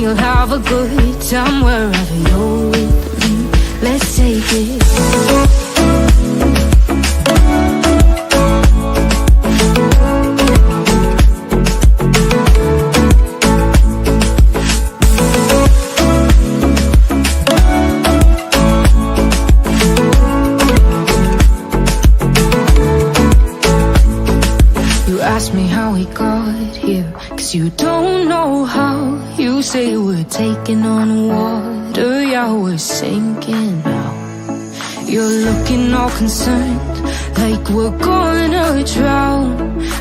you'll have a good time wherever you're with me. Let's take it. Ask me how we got here, 'cause you don't know how. You say we're taking on water, yeah, we're sinking now. You're looking all concerned, like we're gonna drown,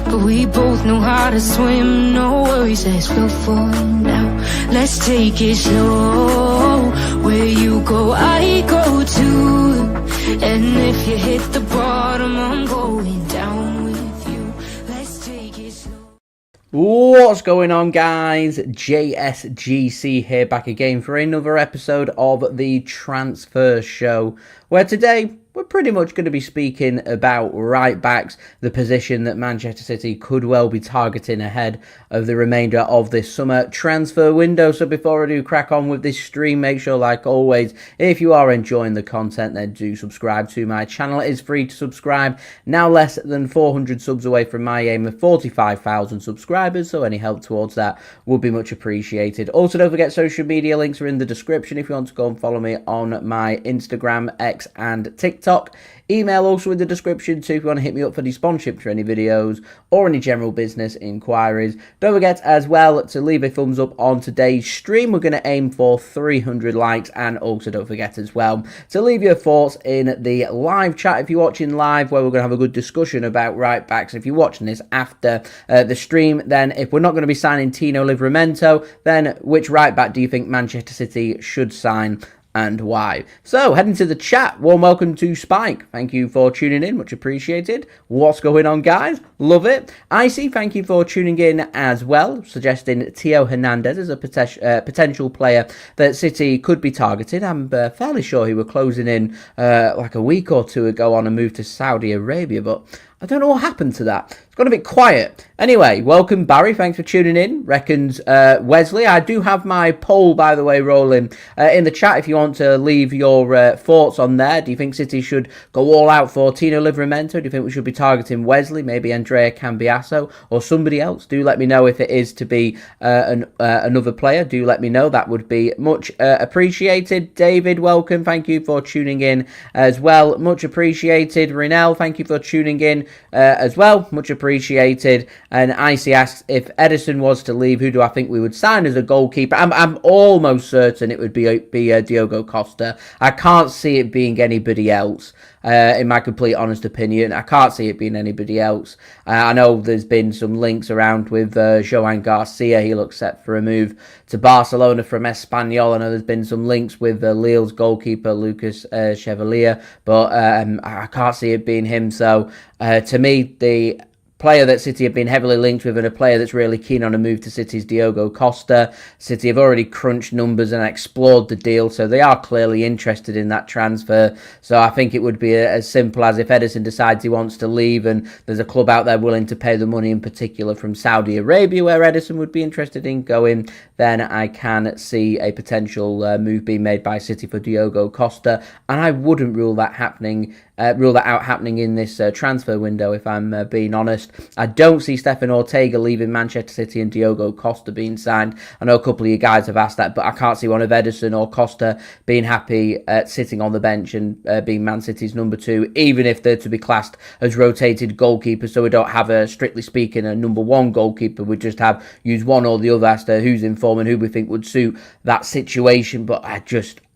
but we both know how to swim, no worries, let's flow for now. Let's take it slow, where you go I go too, and if you hit the bottom I'm going down with you. Let's take it slow. What's going on, guys? JSGC here, back again for another episode of the Transfer Show, where today we're pretty much going to be speaking about right backs, the position that Manchester City could well be targeting ahead of the remainder of this summer transfer window. So before I do crack on with this stream, make sure, like always, if you are enjoying the content, then do subscribe to my channel. It is free to subscribe. Now less than 400 subs away from my aim of 45,000 subscribers, so any help towards that would be much appreciated. Also, don't forget, social media links are in the description if you want to go and follow me on my Instagram, X and TikTok. Email also in the description too if you want to hit me up for the sponsorship for any videos or any general business inquiries. Don't forget as well to leave a thumbs up on today's stream. We're going to aim for 300 likes, and also don't forget as well to leave your thoughts in the live chat if you're watching live, where we're going to have a good discussion about right backs. If you're watching this after the stream, then if we're not going to be signing Tino Livramento, then which right back do you think Manchester City should sign and why? So, heading to the chat, warm welcome to Spike. Thank you for tuning in, much appreciated. What's going on, guys? Love it. Icy, thank you for tuning in as well, suggesting Theo Hernandez as a potential player that City could be targeting. I'm fairly sure he were closing in like a week or two ago on a move to Saudi Arabia, but I don't know what happened to that. It's gone a bit quiet. Anyway, welcome Barry. Thanks for tuning in. Reckons Wesley. I do have my poll, by the way, rolling in the chat if you want to leave your thoughts on there. Do you think City should go all out for Tino Livramento? Do you think we should be targeting Wesley, maybe Andrea Cambiasso or somebody else? Do let me know if it is to be another player. Do let me know. That would be much appreciated. David, welcome. Thank you for tuning in as well. Much appreciated. Rinel, thank you for tuning in as well, much appreciated. And Icy asks, if Edison was to leave, who do I think we would sign as a goalkeeper? I'm almost certain it would be Diogo Costa. I can't see it being anybody else. In my complete honest opinion, I can't see it being anybody else. I know there's been some links around with Joan Garcia. He looks set for a move to Barcelona from Espanyol. I know there's been some links with Lille's goalkeeper Lucas Chevalier, but I can't see it being him. So to me, the player that City have been heavily linked with and a player that's really keen on a move to City's Diogo Costa. City have already crunched numbers and explored the deal, so they are clearly interested in that transfer. So I think it would be as simple as if Edison decides he wants to leave and there's a club out there willing to pay the money, in particular from Saudi Arabia, where Edison would be interested in going, then I can see a potential move being made by City for Diogo Costa, and I wouldn't rule that out happening in this transfer window, if I'm being honest. I don't see Stefan Ortega leaving Manchester City and Diogo Costa being signed. I know a couple of you guys have asked that, but I can't see one of Edison or Costa being happy sitting on the bench and being Man City's number two, even if they're to be classed as rotated goalkeepers. So we don't have, strictly speaking, a number one goalkeeper. We just use one or the other as to who's in form and who we think would suit that situation. But I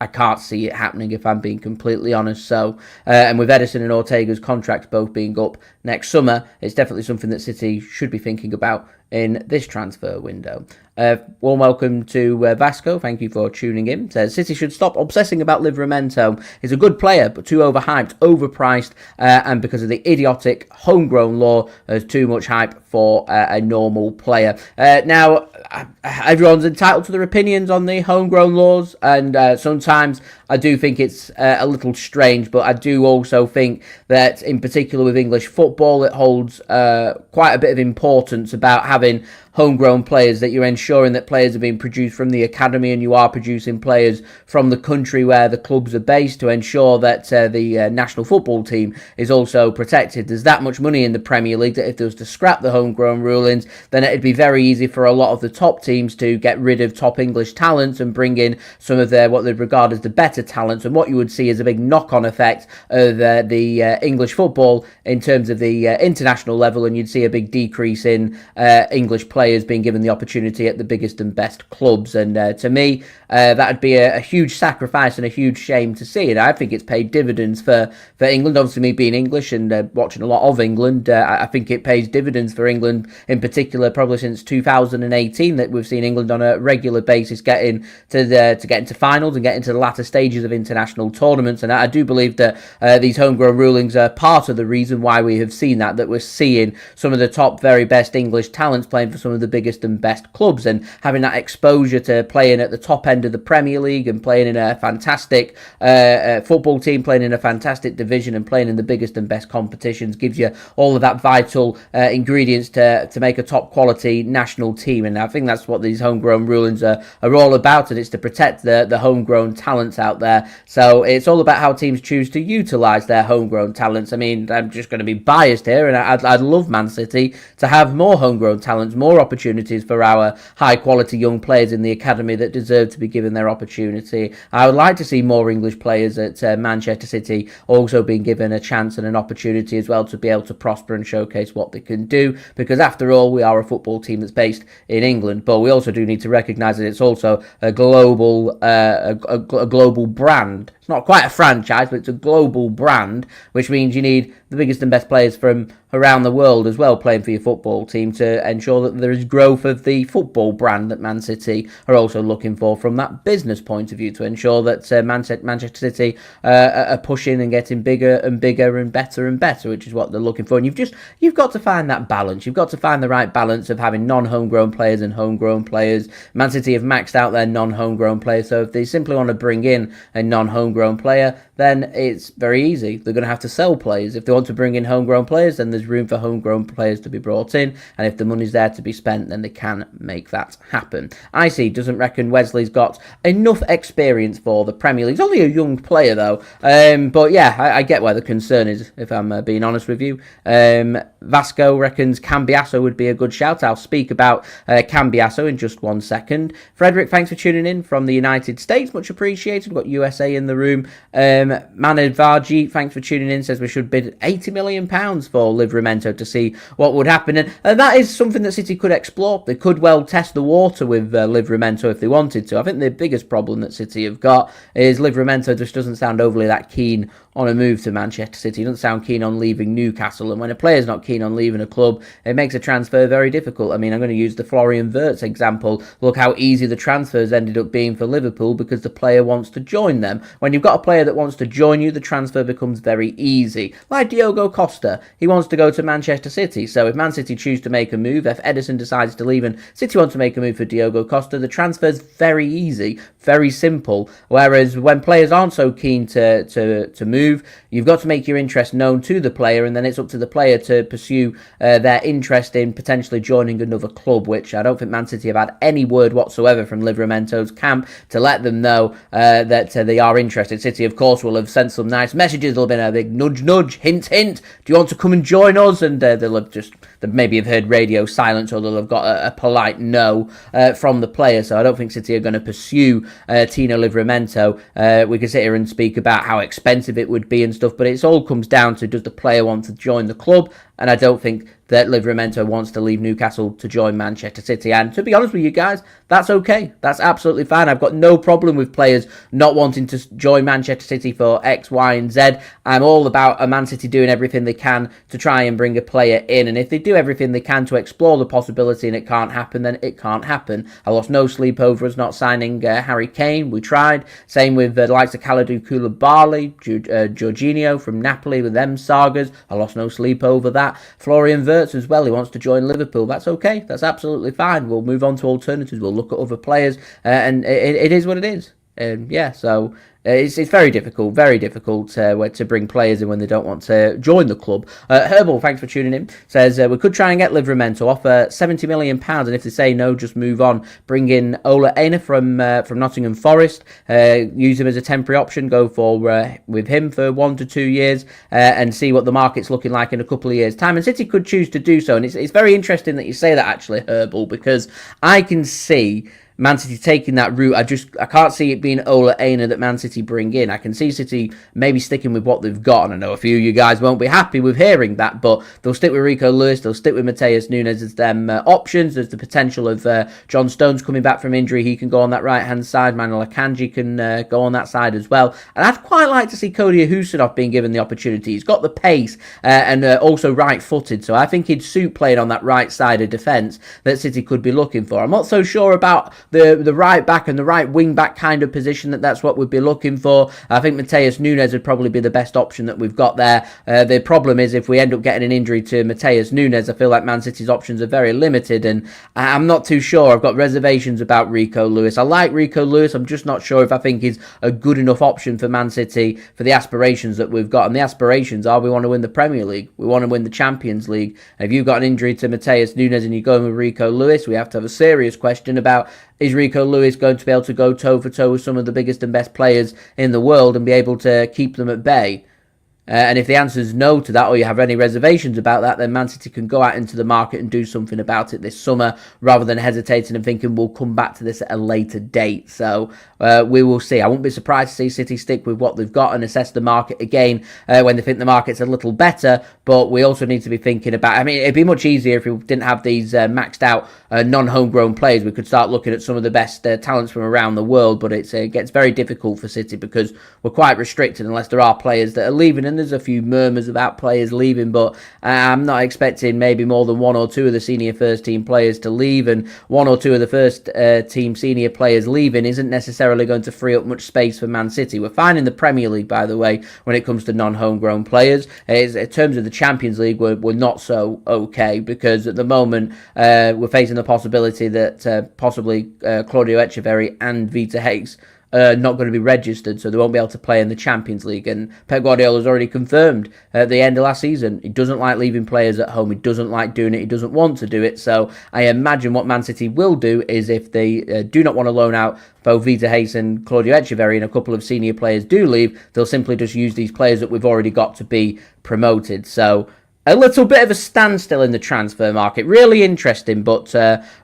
can't see it happening, if I'm being completely honest. So, and with Edison and Ortega's contracts both being up next summer, it's definitely something that City should be thinking about in this transfer window. Warm welcome to Vasco. Thank you for tuning in. Says City should stop obsessing about Livramento. He's a good player, but too overhyped, overpriced, and because of the idiotic homegrown law, there's too much hype for a normal player. Now, everyone's entitled to their opinions on the homegrown laws, and sometimes I do think it's a little strange, but I do also think that, in particular with English football, it holds quite a bit of importance about having homegrown players, that you're ensuring that players are being produced from the academy and you are producing players from the country where the clubs are based to ensure that the national football team is also protected. There's that much money in the Premier League that if there was to scrap the homegrown rulings, then it'd be very easy for a lot of the top teams to get rid of top English talents and bring in some of their what they'd regard as the better talents. And what you would see is a big knock-on effect of the English football in terms of the international level, and you'd see a big decrease in English players being given the opportunity at the biggest and best clubs. And to me, that would be a huge sacrifice and a huge shame to see. And I think it's paid dividends for England. Obviously, me being English and watching a lot of England, I think it pays dividends for England in particular, probably since 2018, that we've seen England on a regular basis get into finals and get into the latter stages of international tournaments. And I do believe that these homegrown rulings are part of the reason why we have seen that we're seeing some of the top, very best English talents playing for some of the biggest and best clubs, and having that exposure to playing at the top end of the Premier League and playing in a fantastic football team, playing in a fantastic division and playing in the biggest and best competitions gives you all of that vital ingredients to make a top quality national team. And I think that's what these homegrown rulings are all about, and it's to protect the homegrown talents out there. So it's all about how teams choose to utilise their homegrown talents. I mean, I'm just going to be biased here, and I'd love Man City to have more homegrown talents, more opportunities for our high quality young players in the academy that deserve to be given their opportunity. I would like to see more English players at Manchester City also being given a chance and an opportunity as well to be able to prosper and showcase what they can do, because after all, we are a football team that's based in England, but we also do need to recognise that it's also a global brand. It's not quite a franchise, but it's a global brand, which means you need the biggest and best players from around the world as well playing for your football team to ensure that there is growth of the football brand that Man City are also looking for from that business point of view, to ensure that Manchester City are pushing and getting bigger and bigger and better, which is what they're looking for. And you've got to find that balance. You've got to find the right balance of having non-homegrown players and homegrown players. Man City have maxed out their non-homegrown players, so if they simply want to bring in a non-homegrown player, then it's very easy. They're going to have to sell players. If they want to bring in homegrown players, then there's room for homegrown players to be brought in, and if the money's there to be spent, then they can make that happen. IC doesn't reckon Wesley's got enough experience for the Premier League. He's only a young player though, but yeah, I get where the concern is, if I'm being honest with you. Vasco reckons Cambiasso would be a good shout. I'll speak about Cambiasso in just 1 second. Frederick, thanks for tuning in from the United States, much appreciated. We've got USA in the room. Manad Varji, thanks for tuning in, says we should bid £80 million for Livramento to see what would happen, and that is something that City could explore. They could well test the water with Livramento if they wanted to. I think the biggest problem that City have got is Livramento just doesn't sound overly that keen on a move to Manchester City. He doesn't sound keen on leaving Newcastle, and when a player's not keen on leaving a club, it makes a transfer very difficult. I mean, I'm going to use the Florian Wirtz example. Look how easy the transfers ended up being for Liverpool because the player wants to join them. When you've got a player that wants to join you, the transfer becomes very easy. Like Diogo Costa, he wants to go to Manchester City, so if Man City choose to make a move, if Edison decides to leave and City wants to make a move for Diogo Costa, the transfer's very easy, very simple. Whereas when players aren't so keen to move, you've got to make your interest known to the player, and then it's up to the player to pursue their interest in potentially joining another club, which I don't think Man City have had any word whatsoever from Livramento's camp to let them know that they are interested. City, of course, will have sent some nice messages. There'll have been a big nudge, hint, do you want to come and join us? And they'll have maybe have heard radio silence, or they'll have got a polite no from the player. So I don't think City are going to pursue Tino Livramento. We can sit here and speak about how expensive it would be and stuff, but it all comes down to, does the player want to join the club? And I don't think that Livramento wants to leave Newcastle to join Manchester City. And to be honest with you guys, that's okay. That's absolutely fine. I've got no problem with players not wanting to join Manchester City for X, Y, and Z. I'm all about a Man City doing everything they can to try and bring a player in. And if they do everything they can to explore the possibility and it can't happen, then it can't happen. I lost no sleep over us not signing Harry Kane. We tried. Same with the likes of Kalidou Koulibaly, Jorginho from Napoli with them sagas. I lost no sleep over that. Florian Wirtz as well, he wants to join Liverpool. That's okay. That's absolutely fine. We'll move on to alternatives. We'll look at other players, and it is what it is. So it's very difficult to bring players in when they don't want to join the club. Herbal, thanks for tuning in, says we could try and get Livramento, offer £70 million, and if they say no, just move on. Bring in Ola Aina from Nottingham Forest, use him as a temporary option, go for with him for 1 to 2 years, and see what the market's looking like in a couple of years' time. And City could choose to do so, and it's very interesting that you say that, actually, Herbal, because I can see Man City taking that route. I can't see it being Ola Aina that Man City bring in. I can see City maybe sticking with what they've got, and I know a few of you guys won't be happy with hearing that, but they'll stick with Rico Lewis, they'll stick with Matheus Nunes as them options. There's the potential of John Stones coming back from injury. He can go on that right-hand side. Manuel Akanji can go on that side as well. And I'd quite like to see Cody Husinov being given the opportunity. He's got the pace and also right-footed, so I think he'd suit playing on that right side of defence that City could be looking for. I'm not so sure about the right back and the right wing back kind of position that's what we'd be looking for. I think Matheus Nunes would probably be the best option that we've got there. The problem is if we end up getting an injury to Matheus Nunes, I feel like Man City's options are very limited, and I'm not too sure. I've got reservations about Rico Lewis. I like Rico Lewis. I'm just not sure if I think he's a good enough option for Man City for the aspirations that we've got. And the aspirations are we want to win the Premier League. We want to win the Champions League. And if you've got an injury to Matheus Nunes and you're going with Rico Lewis, we have to have a serious question about, is Rico Lewis going to be able to go toe-for-toe with some of the biggest and best players in the world and be able to keep them at bay? And if the answer is no to that, or you have any reservations about that, then Man City can go out into the market and do something about it this summer, rather than hesitating and thinking we'll come back to this at a later date. So we will see. I won't be surprised to see City stick with what they've got and assess the market again when they think the market's a little better. But we also need to be thinking about, I mean, it'd be much easier if we didn't have these maxed out non-homegrown players. We could start looking at some of the best talents from around the world, but it gets very difficult for City because we're quite restricted unless there are players that are leaving. And there's a few murmurs about players leaving, but I'm not expecting maybe more than 1 or 2 of the senior first team players to leave, and 1 or 2 of the first team senior players leaving isn't necessarily going to free up much space for Man City. We're fine in the Premier League, by the way, when it comes to non-homegrown players. In terms of the Champions League, we're not so okay, because at the moment we're facing the possibility that possibly Claudio Echeverri and Vita Hayes not going to be registered, so they won't be able to play in the Champions League. And Pep Guardiola has already confirmed at the end of last season he doesn't like leaving players at home. He doesn't like doing it. He doesn't want to do it. So I imagine what Man City will do is, if they do not want to loan out both Vita Hayes and Claudio Echeverri, and a couple of senior players do leave, they'll simply just use these players that we've already got to be promoted. So a little bit of a standstill in the transfer market. Really interesting, but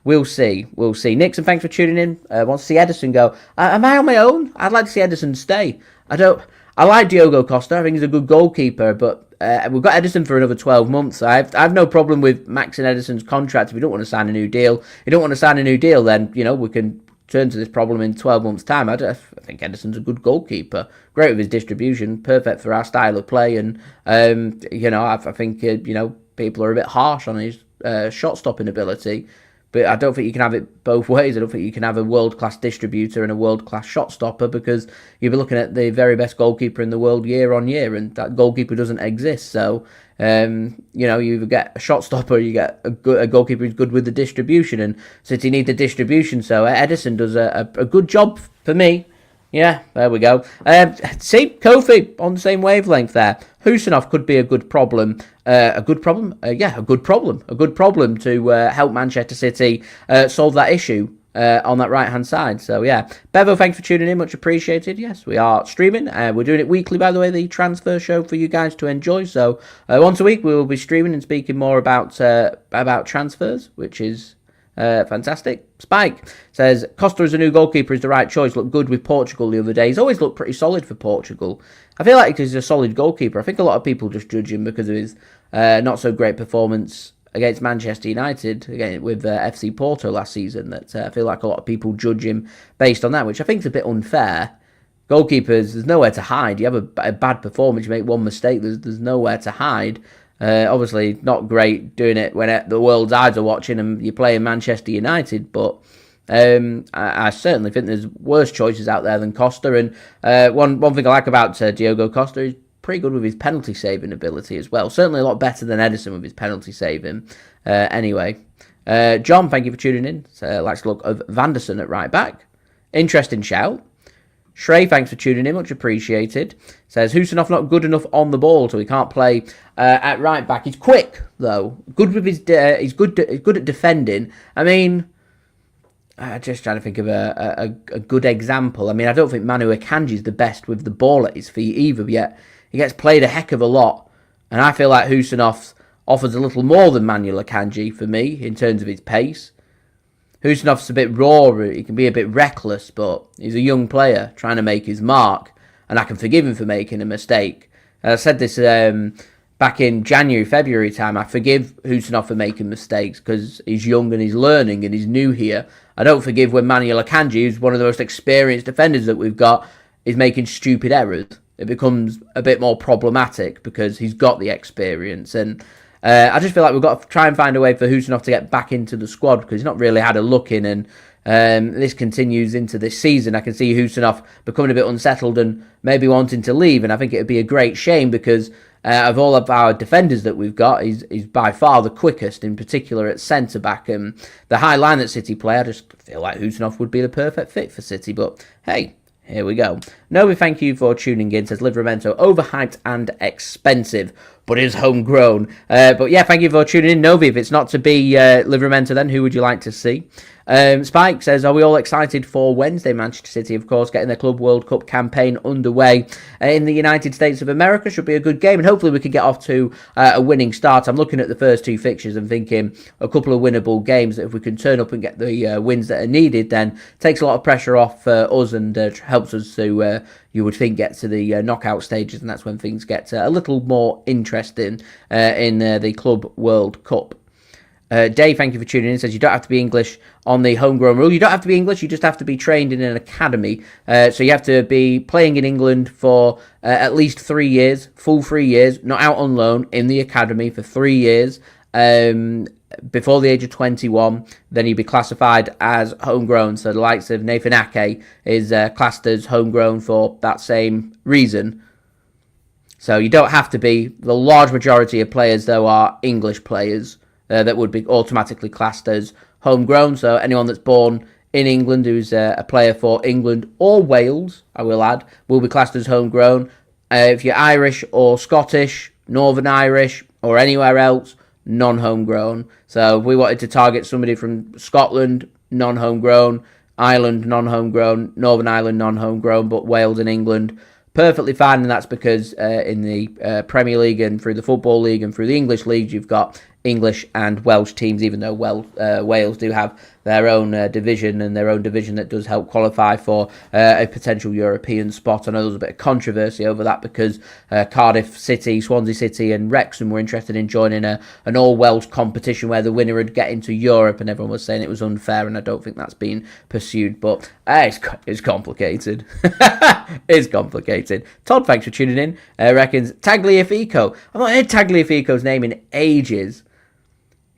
we'll see. We'll see. Nixon, thanks for tuning in. Want to see Ederson go. Am I on my own? I'd like to see Ederson stay. I like Diogo Costa. I think he's a good goalkeeper, but we've got Ederson for another 12 months. I've no problem with maxing Ederson's contract if you don't want to sign a new deal. If you don't want to sign a new deal, then, we can turn to this problem in 12 months' time. I think Ederson's a good goalkeeper. Great with his distribution, perfect for our style of play. And, I think, people are a bit harsh on his shot-stopping ability. But I don't think you can have it both ways. I don't think you can have a world-class distributor and a world-class shot-stopper, because you'll be looking at the very best goalkeeper in the world year on year, and that goalkeeper doesn't exist. So, you either get a shot-stopper or you get a goalkeeper who's good with the distribution, and City need the distribution. So Ederson does a good job for me. Yeah, there we go. See, Kofi on the same wavelength there. Husinov could be a good problem. A good problem to help Manchester City solve that issue on that right-hand side. So, yeah. Bevo, thanks for tuning in. Much appreciated. Yes, we are streaming. We're doing it weekly, by the way, the transfer show for you guys to enjoy. So, once a week, we will be streaming and speaking more about transfers, which is fantastic. Spike says, Costa as a new goalkeeper is the right choice. Looked good with Portugal the other day. He's always looked pretty solid for Portugal. I feel like he's a solid goalkeeper. I think a lot of people just judge him because of his not so great performance against Manchester United, again with FC Porto last season. That I feel like a lot of people judge him based on that, which I think is a bit unfair. Goalkeepers, there's nowhere to hide. You have a bad performance, you make one mistake, there's nowhere to hide. Obviously, not great doing it when the world's eyes are watching and you're playing Manchester United, but I certainly think there's worse choices out there than Costa. And one thing I like about Diogo Costa is pretty good with his penalty saving ability as well. Certainly a lot better than Ederson with his penalty saving. Anyway, John, thank you for tuning in. Likes to look of Vanderson at right back. Interesting shout. Shrey, thanks for tuning in, much appreciated. Says Husanov not good enough on the ball, so he can't play at right back. He's quick though, good with his. He's good at defending. I mean, just trying to think of a good example. I mean, I don't think Manu Akanji is the best with the ball at his feet either. Yet he gets played a heck of a lot, and I feel like Husanov offers a little more than Manuel Akanji for me in terms of his pace. Husanov's a bit raw, he can be a bit reckless, but he's a young player trying to make his mark, and I can forgive him for making a mistake. I said this back in January, February time. I forgive Husanov for making mistakes because he's young and he's learning and he's new here. I don't forgive when Manuel Akanji, who's one of the most experienced defenders that we've got, is making stupid errors. It becomes a bit more problematic because he's got the experience, and I just feel like we've got to try and find a way for Husanov to get back into the squad because he's not really had a look in, and this continues into this season. I can see Husanov becoming a bit unsettled and maybe wanting to leave, and I think it would be a great shame because of all of our defenders that we've got, he's by far the quickest, in particular at centre-back, and the high line that City play, I just feel like Husanov would be the perfect fit for City, but hey, here we go. Novi, thank you for tuning in. Says Livramento, overhyped and expensive, but is homegrown. But yeah, thank you for tuning in. Novi, if it's not to be Livramento, then who would you like to see? Spike says, are we all excited for Wednesday? Manchester City, of course, getting their Club World Cup campaign underway in the United States of America. Should be a good game, and hopefully we can get off to a winning start. I'm looking at the first two fixtures and thinking a couple of winnable games that if we can turn up and get the wins that are needed, then takes a lot of pressure off us and helps us to, you would think, get to the knockout stages, and that's when things get a little more interesting in the Club World Cup. Dave, thank you for tuning in. Says you don't have to be English on the homegrown rule. You don't have to be English. You just have to be trained in an academy. So you have to be playing in England for at least 3 years, full 3 years, not out on loan, in the academy for 3 years. Before the age of 21, then you'd be classified as homegrown. So the likes of Nathan Ake is classed as homegrown for that same reason. So you don't have to be. The large majority of players, though, are English players. That would be automatically classed as homegrown. So anyone that's born in England who's a player for England or Wales, I will add, will be classed as homegrown. If you're Irish or Scottish, Northern Irish, or anywhere else, non-homegrown. So if we wanted to target somebody from Scotland, non-homegrown, Ireland, non-homegrown, Northern Ireland, non-homegrown, but Wales and England, perfectly fine. And that's because in the Premier League and through the Football League and through the English leagues, you've got English and Welsh teams, even though Wales do have their own division and their own division that does help qualify for a potential European spot. I know there was a bit of controversy over that because Cardiff City, Swansea City and Wrexham were interested in joining an all-Welsh competition where the winner would get into Europe, and everyone was saying it was unfair, and I don't think that's been pursued, but it's complicated. It's complicated. Todd, thanks for tuning in, reckons Tagliafico. I've not heard Tagliafico's name in ages.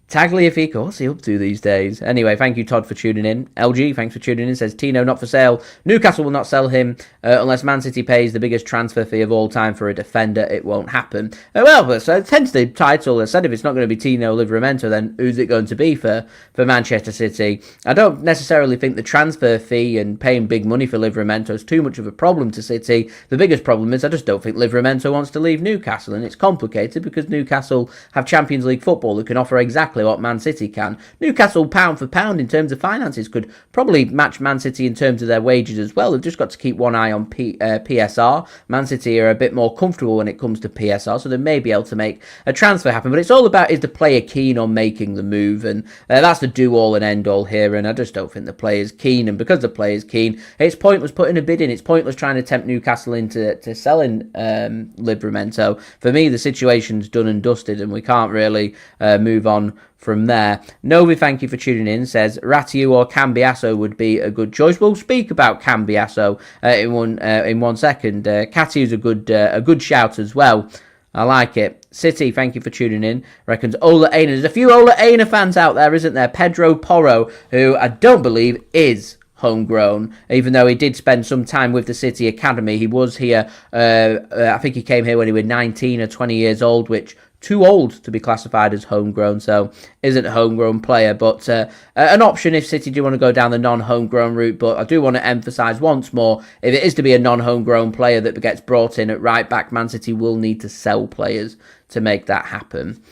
Tagliafico, what's he up to these days? Anyway, thank you, Todd, for tuning in. LG, thanks for tuning in. Says Tino, not for sale. Newcastle will not sell him unless Man City pays the biggest transfer fee of all time for a defender. It won't happen. So hence the title. I said if it's not going to be Tino Livramento, then who's it going to be for Manchester City? I don't necessarily think the transfer fee and paying big money for Livramento is too much of a problem to City. The biggest problem is I just don't think Livramento wants to leave Newcastle, and it's complicated because Newcastle have Champions League football that can offer exactly what Man City can. Newcastle, pound for pound in terms of finances, could probably match Man City in terms of their wages as well. They've just got to keep one eye on PSR. Man City are a bit more comfortable when it comes to PSR, so they may be able to make a transfer happen. But it's all about, is the player keen on making the move? And that's the do-all and end-all here, and I just don't think the player's keen. And because the player's keen, it's pointless putting a bid in. It's pointless trying to tempt Newcastle into selling Livramento. For me, the situation's done and dusted, and we can't really move on from there. Novi, thank you for tuning in. Says Ratiu or Cambiasso would be a good choice. We'll speak about Cambiasso in one second. Catiu's a good shout as well. I like it. City, thank you for tuning in. Reckons Ola Aina. There's a few Ola Aina fans out there, isn't there? Pedro Porro, who I don't believe is homegrown, even though he did spend some time with the City Academy. He was here, I think he came here when he was 19 or 20 years old, which too old to be classified as homegrown, so isn't a homegrown player, but an option if City do want to go down the non-homegrown route. But I do want to emphasise once more, if it is to be a non-homegrown player that gets brought in at right back, Man City will need to sell players to make that happen.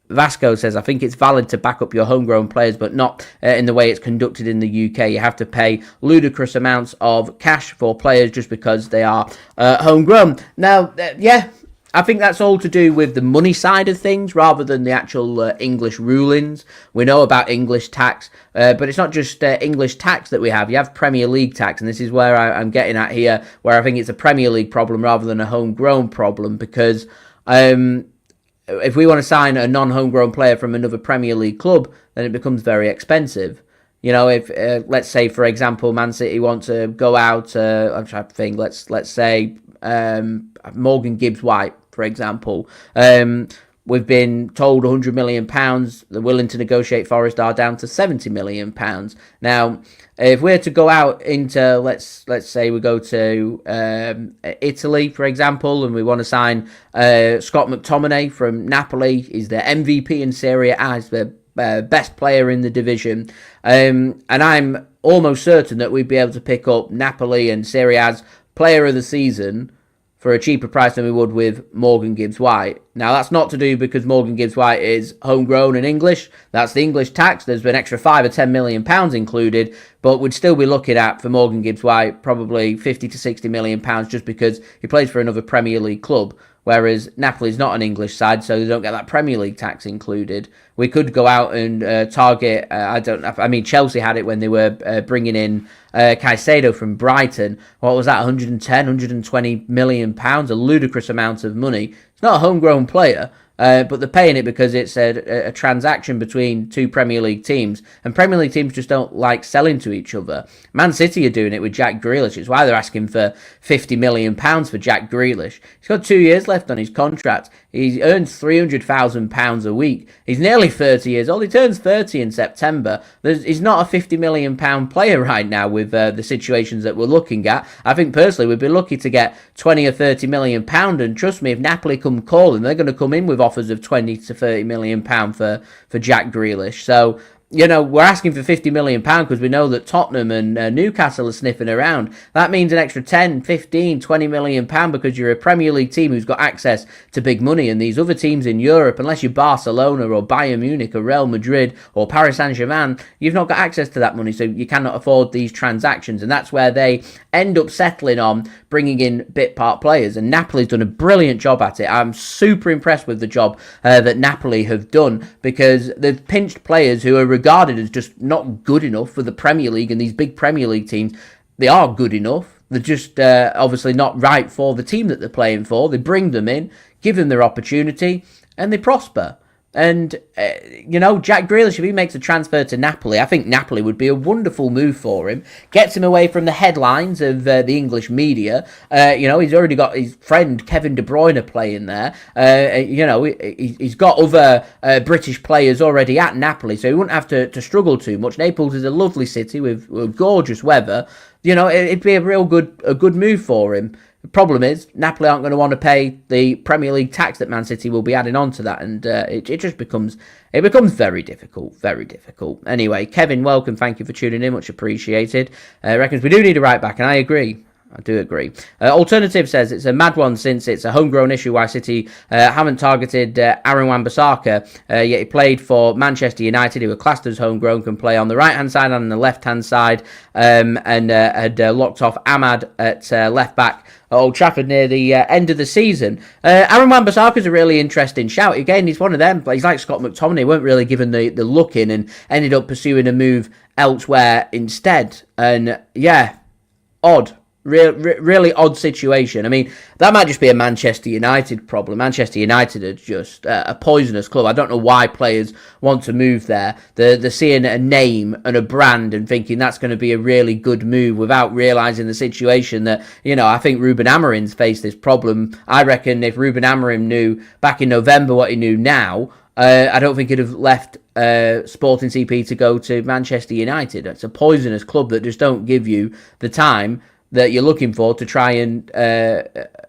Vasco says, I think it's valid to back up your homegrown players, but not in the way it's conducted in the UK. You have to pay ludicrous amounts of cash for players just because they are homegrown. Now, I think that's all to do with the money side of things rather than the actual English rulings. We know about English tax, but it's not just English tax that we have. You have Premier League tax, and this is where I'm getting at here, where I think it's a Premier League problem rather than a homegrown problem, because if we want to sign a non-homegrown player from another Premier League club, then it becomes very expensive. You know, if let's say, for example, Man City want to go out, I'm trying to think, let's say Morgan Gibbs-White, for example. We've been told £100 million. They're willing to negotiate Forest are down to £70 million. Now, if we're to go out into, let's say we go to Italy, for example, and we want to sign Scott McTominay from Napoli, he's the MVP in Serie A, he's the best player in the division, and I'm almost certain that we'd be able to pick up Napoli and Serie A's player of the season for a cheaper price than we would with Morgan Gibbs-White. Now, that's not to do because Morgan Gibbs-White is homegrown and English. That's the English tax. There's been extra £5 or £10 million included, but we'd still be looking at, for Morgan Gibbs-White, probably £50 to £60 million just because he plays for another Premier League club, whereas Napoli's not an English side, so they don't get that Premier League tax included. We could go out and target, Chelsea had it when they were bringing in Caicedo from Brighton. What was that, 110, 120 million pounds, a ludicrous amount of money. It's not a homegrown player, but they're paying it because it's a transaction between two Premier League teams, and Premier League teams just don't like selling to each other. Man City are doing it with Jack Grealish. It's why they're asking for £50 million for Jack Grealish. He's got 2 years left on his contract. He earns £300,000 a week. He's nearly 30 years old. He turns 30 in September. He's not a £50 million player right now with the situations that we're looking at. I think personally we'd be lucky to get 20 or 30 million pound, and trust me, if Napoli come calling, they're going to come in with offers of 20 to 30 million pound for Jack Grealish. So, you know, we're asking for £50 million because we know that Tottenham and Newcastle are sniffing around. That means an extra 10, 15, 20 million pound because you're a Premier League team who's got access to big money, and these other teams in Europe, unless you're Barcelona or Bayern Munich or Real Madrid or Paris Saint-Germain, you've not got access to that money, so you cannot afford these transactions, and that's where they end up settling on bringing in bit part players, and Napoli's done a brilliant job at it. I'm super impressed with the job that Napoli have done, because they've pinched players who are regarded as just not good enough for the Premier League, and these big Premier League teams, they are good enough. They're just obviously not right for the team that they're playing for. They bring them in, give them their opportunity, and they prosper. And, Jack Grealish, if he makes a transfer to Napoli, I think Napoli would be a wonderful move for him. Gets him away from the headlines of the English media. He's already got his friend Kevin De Bruyne playing there. He's got other British players already at Napoli, so he wouldn't have to struggle too much. Naples is a lovely city with gorgeous weather. It'd be a real good move for him. The problem is, Napoli aren't going to want to pay the Premier League tax that Man City will be adding on to that, and it just becomes very difficult, very difficult. Anyway, Kevin, welcome, thank you for tuning in, much appreciated. Reckons we do need a right back, and I agree. I do agree. Alternative says it's a mad one since it's a homegrown issue why City haven't targeted Aaron Wan-Bissaka, yet he played for Manchester United, who were classed as homegrown, can play on the right-hand side and on the left-hand side, and had locked off Ahmad at left back at Old Trafford near the end of the season. Aaron Wan-Bissaka is a really interesting shout. Again, he's one of them. He's like Scott McTominay, weren't really given the look in and ended up pursuing a move elsewhere instead. And yeah, odd. Really odd situation. I mean, that might just be a Manchester United problem. Manchester United are just a poisonous club. I don't know why players want to move there. They're seeing a name and a brand and thinking that's going to be a really good move without realising the situation that, I think Ruben Amorim's faced this problem. I reckon if Ruben Amorim knew back in November what he knew now, I don't think he'd have left Sporting CP to go to Manchester United. It's a poisonous club that just don't give you the time that you're looking for to try and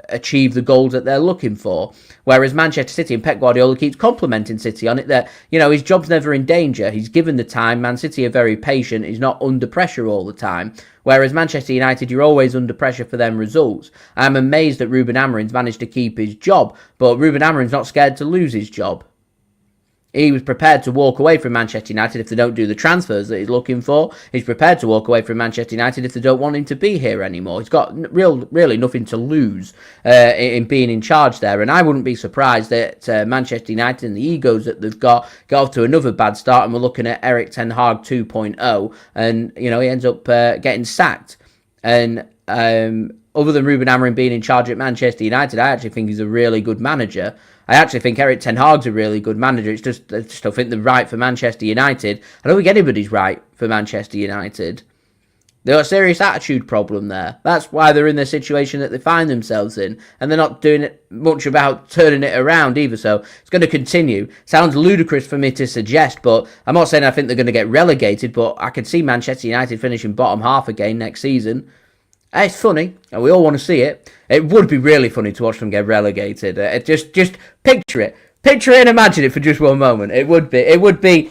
achieve the goals that they're looking for. Whereas Manchester City and Pep Guardiola keeps complimenting City on it that, his job's never in danger. He's given the time. Man City are very patient. He's not under pressure all the time. Whereas Manchester United, you're always under pressure for them results. I'm amazed that Ruben Amorim's managed to keep his job, but Ruben Amorim's not scared to lose his job. He was prepared to walk away from Manchester United if they don't do the transfers that he's looking for. He's prepared to walk away from Manchester United if they don't want him to be here anymore. He's got really nothing to lose in being in charge there. And I wouldn't be surprised that Manchester United and the egos that they've got off to another bad start, and we're looking at Erik ten Hag 2.0, and he ends up getting sacked. And other than Ruben Amorim being in charge at Manchester United, I actually think he's a really good manager. I actually think Erik ten Hag's a really good manager. It's just, I just don't think they're right for Manchester United. I don't think anybody's right for Manchester United. They've got a serious attitude problem there. That's why they're in the situation that they find themselves in. And they're not doing it much about turning it around either. So it's going to continue. Sounds ludicrous for me to suggest, but I'm not saying I think they're going to get relegated, but I could see Manchester United finishing bottom half again next season. It's funny, and we all want to see it. It would be really funny to watch them get relegated. Just picture it. Picture it and imagine it for just one moment. It would be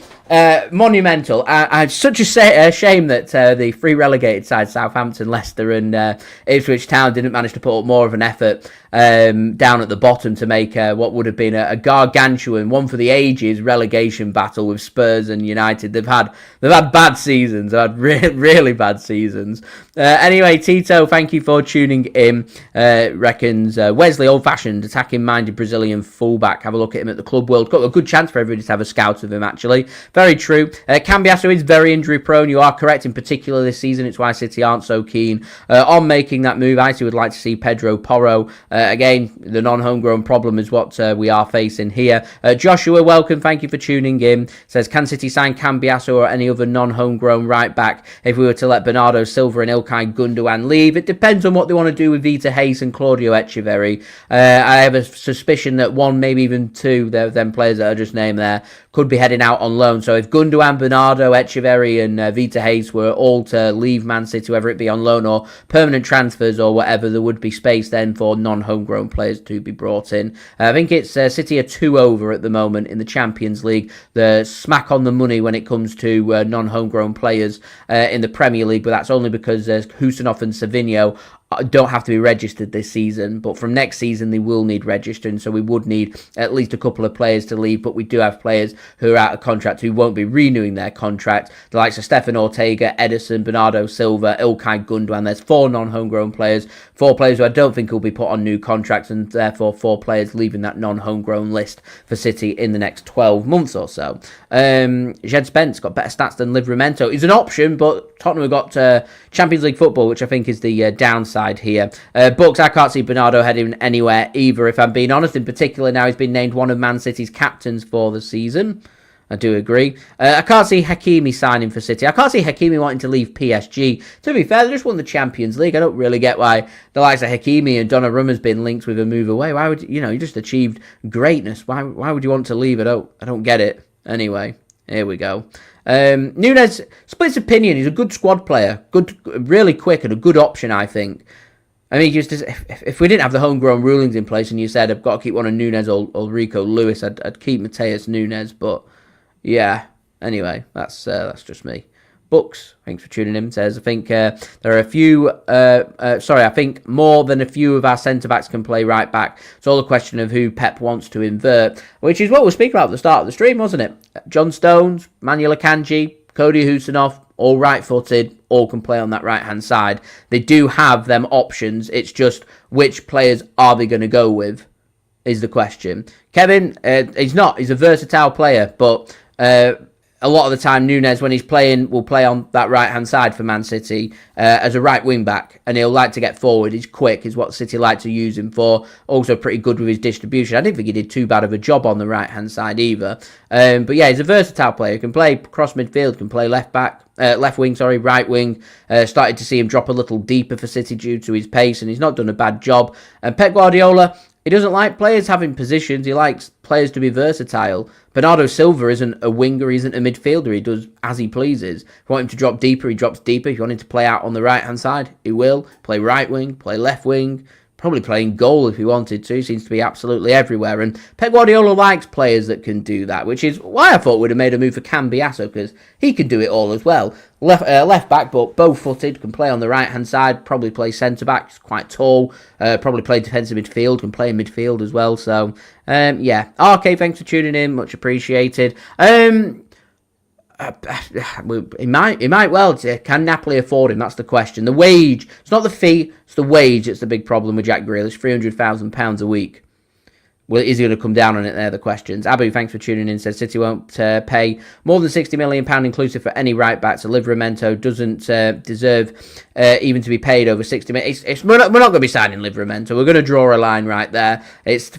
monumental. It's such a shame that the three relegated sides, Southampton, Leicester and Ipswich Town, didn't manage to put up more of an effort down at the bottom to make what would have been a gargantuan, one for the ages, relegation battle with Spurs and United. They've had bad seasons. They've had really bad seasons. Anyway, Tito, thank you for tuning in. Reckons Wesley, old-fashioned, attacking-minded Brazilian fullback. Have a look at him at the Club World Cup. A good chance for everybody to have a scout of him, actually. Very true. Cambiasso is very injury-prone. You are correct, in particular this season. It's why City aren't so keen on making that move. I would like to see Pedro Porro. Again, the non-homegrown problem is what we are facing here. Joshua, welcome. Thank you for tuning in. Says, can City sign Cambiasso or any other non-homegrown right-back if we were to let Bernardo Silva and Ilkay Gundogan leave? It depends on what they want to do with Vita Hayes and Claudio Echeverri. I have a suspicion that one, maybe even two, them players that are just named there, could be heading out on loan. So if Gundogan, Bernardo, Echeverri and Vita Hayes were all to leave Man City, whether it be on loan or permanent transfers or whatever, there would be space then for non-homegrown players to be brought in. I think it's City are 2 over at the moment in the Champions League. The smack on the money when it comes to non-homegrown players in the Premier League, but that's only because Husinov and Savinho don't have to be registered this season, but from next season they will need registering, so we would need at least a couple of players to leave, but we do have players who are out of contract who won't be renewing their contract. The likes of Stefan Ortega, Edison, Bernardo Silva, Ilkay Gundogan. There's 4 non-homegrown players, 4 players who I don't think will be put on new contracts, and therefore 4 players leaving that non-homegrown list for City in the next 12 months or so. Jed Spence got better stats than Livramento. He's an option, but Tottenham have got Champions League football, which I think is the downside here. Bucks, I can't see Bernardo heading anywhere either, if I'm being honest. In particular, now he's been named one of Man City's captains for the season. I do agree. I can't see Hakimi signing for City. I can't see Hakimi wanting to leave PSG. To be fair, they just won the Champions League. I don't really get why the likes of Hakimi and Donnarumma's been linked with a move away. Why would you just achieved greatness? Why would you want to leave? I don't get it. Anyway, here we go. Nunez splits opinion. He's a good squad player, good, really quick, and a good option, I think. I mean, just if we didn't have the homegrown rulings in place, and you said I've got to keep one of Nunez or Rico Lewis, I'd keep Mateus Nunez. But yeah, anyway, that's just me. Books, thanks for tuning in. Says, I think there are a few. I think more than a few of our centre backs can play right back. It's all a question of who Pep wants to invert, which is what we were speaking about at the start of the stream, wasn't it? John Stones, Manuel Akanji, Cody Husinov, all right-footed, all can play on that right-hand side. They do have them options. It's just which players are they going to go with is the question. Kevin, he's not. He's a versatile player, but a lot of the time, Nunez, when he's playing, will play on that right-hand side for Man City as a right wing-back, and he'll like to get forward. He's quick, is what City like to use him for. Also pretty good with his distribution. I didn't think he did too bad of a job on the right-hand side either. But yeah, he's a versatile player. He can play cross midfield, can play left wing, right wing. Started to see him drop a little deeper for City due to his pace, and he's not done a bad job. And Pep Guardiola, he doesn't like players having positions. He likes players to be versatile. Bernardo Silva isn't a winger, he isn't a midfielder. He does as he pleases. If you want him to drop deeper, he drops deeper. If you want him to play out on the right-hand side, he will. Play right wing, play left wing. Probably playing goal if he wanted to. He seems to be absolutely everywhere. And Pep Guardiola likes players that can do that, which is why I thought we'd have made a move for Cambiasso, because he can do it all as well. Left back, but bow-footed, can play on the right-hand side, probably play centre-back, he's quite tall, probably play defensive midfield, can play in midfield as well. So, yeah. RK, thanks for tuning in, much appreciated. He might well. Can Napoli afford him? That's the question. The wage. It's not the fee. It's the wage that's the big problem with Jack Grealish. £300,000 a week. Well, is he going to come down on it? They're the questions. Abu, thanks for tuning in. Says City won't pay more than £60 million inclusive for any right back. So Livramento doesn't deserve even to be paid over 60 million. We're not going to be signing Livramento. We're going to draw a line right there.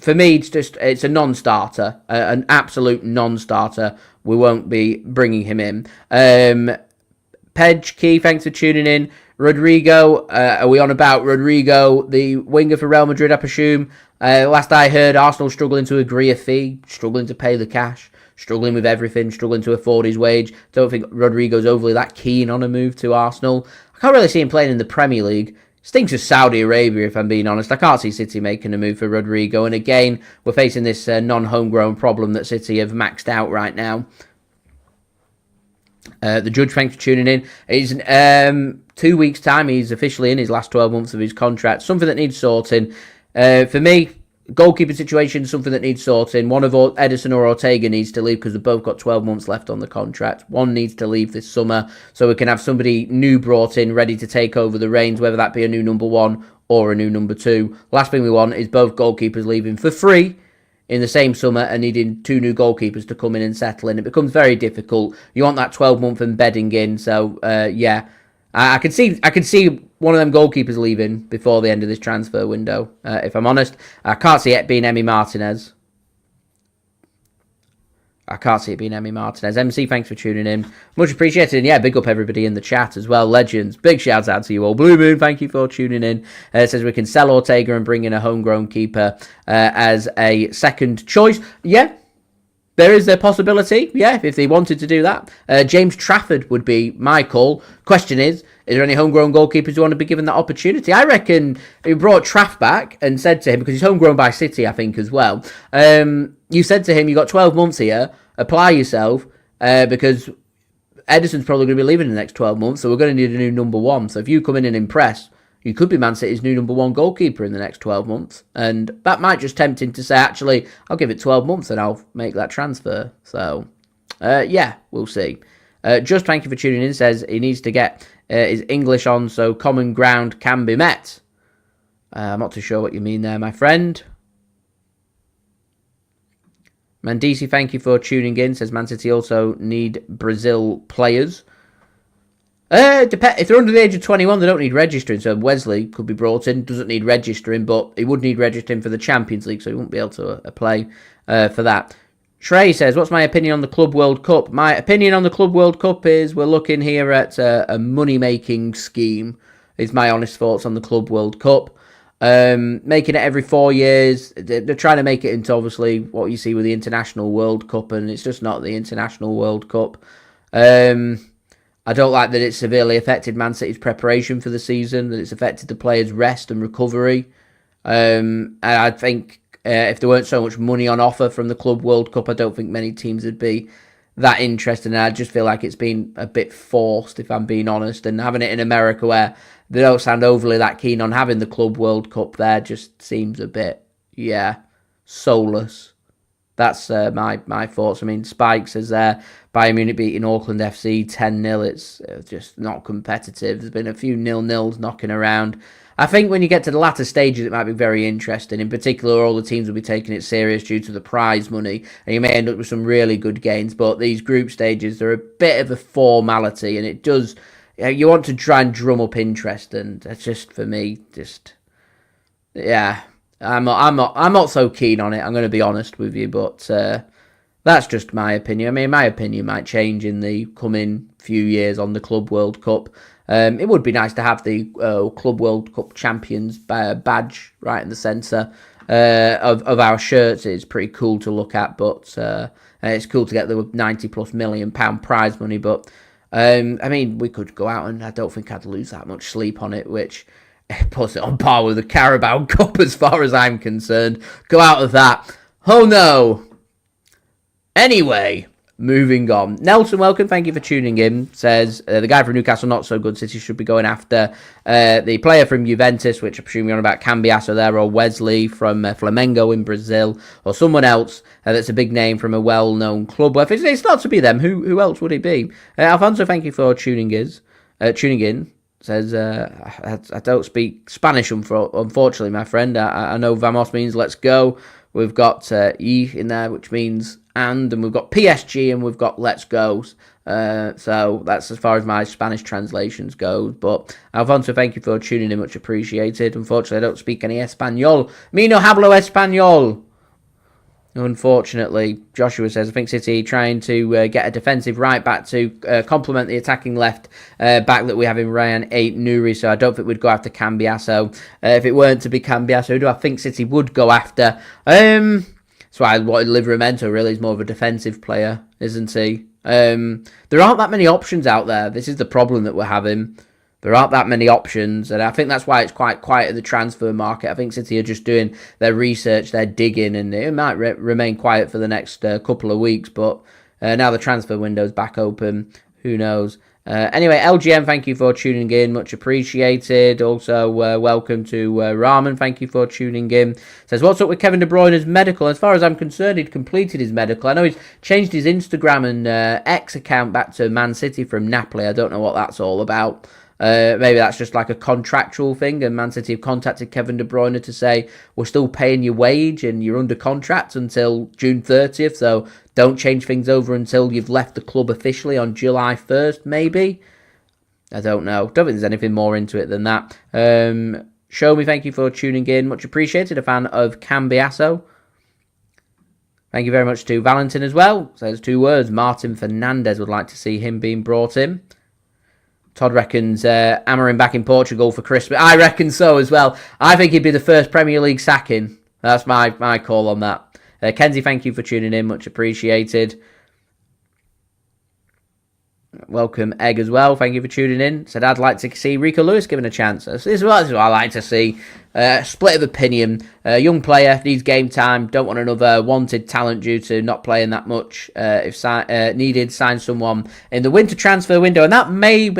For me, it's a non-starter, an absolute non-starter. We won't be bringing him in. Pedge Key, thanks for tuning in. Rodrigo, are we on about Rodrigo, the winger for Real Madrid, I presume? Last I heard, Arsenal struggling to agree a fee, struggling to pay the cash, struggling with everything, struggling to afford his wage. Don't think Rodrigo's overly that keen on a move to Arsenal. I can't really see him playing in the Premier League. Stinks of Saudi Arabia, if I'm being honest. I can't see City making a move for Rodrigo. And again, we're facing this non-homegrown problem that City have maxed out right now. The judge, thanks for tuning in. It's 2 weeks' time. He's officially in his last 12 months of his contract. Something that needs sorting. For me, goalkeeper situation, something that needs sorting. One of Edison or Ortega needs to leave because they've both got 12 months left on the contract. One needs to leave this summer so we can have somebody new brought in, ready to take over the reins, whether that be a new number one or a new number two. Last thing we want is both goalkeepers leaving for free in the same summer and needing two new goalkeepers to come in and settle in. It becomes very difficult. You want that 12-month embedding in. So, yeah, I can see one of them goalkeepers leaving before the end of this transfer window, if I'm honest. I can't see it being Emi Martinez. MC, thanks for tuning in. Much appreciated. And yeah, big up everybody in the chat as well. Legends. Big shouts out to you all. Blue Moon, thank you for tuning in. It says we can sell Ortega and bring in a homegrown keeper as a second choice. Yeah, there is a possibility. Yeah, if they wanted to do that. James Trafford would be my call. Question is there any homegrown goalkeepers who want to be given that opportunity? I reckon he brought Traff back and said to him, because he's homegrown by City, I think, as well. You said to him, you got 12 months here, apply yourself, because Edison's probably going to be leaving in the next 12 months, so we're going to need a new number one. So if you come in and impress, you could be Man City's new number one goalkeeper in the next 12 months. And that might just tempt him to say, actually, I'll give it 12 months and I'll make that transfer. So, yeah, we'll see. Just thank you for tuning in. Says he needs to get his English on so common ground can be met. I'm not too sure what you mean there, my friend. Mandisi, thank you for tuning in. Says Man City also need Brazil players. If they're under the age of 21, they don't need registering. So Wesley could be brought in. Doesn't need registering, but he would need registering for the Champions League, so he wouldn't be able to play for that. Trey says, what's my opinion on the Club World Cup? My opinion on the Club World Cup is we're looking here at a money-making scheme, is my honest thoughts on the Club World Cup. Making it every 4 years. They're trying to make it into, obviously, what you see with the International World Cup, and it's just not the International World Cup. I don't like that it's severely affected Man City's preparation for the season, that it's affected the players' rest and recovery. And I think if there weren't so much money on offer from the Club World Cup, I don't think many teams would be that interested. And I just feel like it's been a bit forced, if I'm being honest. And having it in America where they don't sound overly that keen on having the Club World Cup there just seems a bit, soulless. That's my thoughts. I mean, Spike says there, Bayern Munich beating Auckland FC 10-0. It's just not competitive. There's been a few 0-0s knocking around. I think when you get to the latter stages, it might be very interesting. In particular, all the teams will be taking it serious due to the prize money, and you may end up with some really good gains. But these group stages, they're a bit of a formality, and it does. You want to try and drum up interest, and that's just for me, I'm not so keen on it. I'm going to be honest with you, but that's just my opinion. I mean, my opinion might change in the coming few years on the Club World Cup. It would be nice to have the Club World Cup champions badge right in the centre. of our shirts is pretty cool to look at, but it's cool to get the 90 plus million pound prize money. But I mean, we could go out and I don't think I'd lose that much sleep on it, which puts it on par with the Carabao Cup as far as I'm concerned. Go out of that. Oh no. Anyway, moving on. Nelson, welcome. Thank you for tuning in. Says the guy from Newcastle, not so good. City should be going after the player from Juventus, which I'm presuming you're on about Cambiasso there, or Wesley from Flamengo in Brazil, or someone else that's a big name from a well-known club. Well, if it's not to be them, who else would it be? Alfonso, thank you for tuning in. Says, I don't speak Spanish, unfortunately, my friend. I know vamos means let's go. We've got E in there, which means and we've got PSG and we've got let's go. So that's as far as my Spanish translations go. But Alfonso, thank you for tuning in, much appreciated. Unfortunately, I don't speak any Espanol. Me no hablo Espanol. Unfortunately, Joshua says, I think City trying to get a defensive right back to complement the attacking left back that we have in Ryan Ait-Nouri, so I don't think we'd go after Cambiasso. If it weren't to be Cambiasso, who do I think City would go after? That's why I wanted Livramento, really. He's more of a defensive player, isn't he? There aren't that many options out there. This is the problem that we're having. There aren't that many options, and I think that's why it's quite quiet at the transfer market. I think City are just doing their research, their digging, and it might remain quiet for the next couple of weeks, but now the transfer window's back open. Who knows? Anyway, LGM, thank you for tuning in. Much appreciated. Also, welcome to Rahman. Thank you for tuning in. Says, what's up with Kevin De Bruyne's medical? As far as I'm concerned, he'd completed his medical. I know he's changed his Instagram and X account back to Man City from Napoli. I don't know what that's all about. Maybe that's just like a contractual thing, and Man City have contacted Kevin De Bruyne to say, we're still paying your wage and you're under contract until June 30th, so don't change things over until you've left the club officially on July 1st, maybe? I don't know. Don't think there's anything more into it than that. Show me, thank you for tuning in. Much appreciated. A fan of Cambiasso. Thank you very much to Valentin as well. Says 2 words. Martin Fernandez would like to see him being brought in. Todd reckons Amorim back in Portugal for Christmas. I reckon so as well. I think he'd be the first Premier League sacking. That's my call on that. Kenzie, thank you for tuning in. Much appreciated. Welcome, Egg, as well. Thank you for tuning in. Said, I'd like to see Rico Lewis given a chance. This is what I like to see. Split of opinion. Young player, needs game time. Don't want another wanted talent due to not playing that much. If needed, sign someone in the winter transfer window. And that may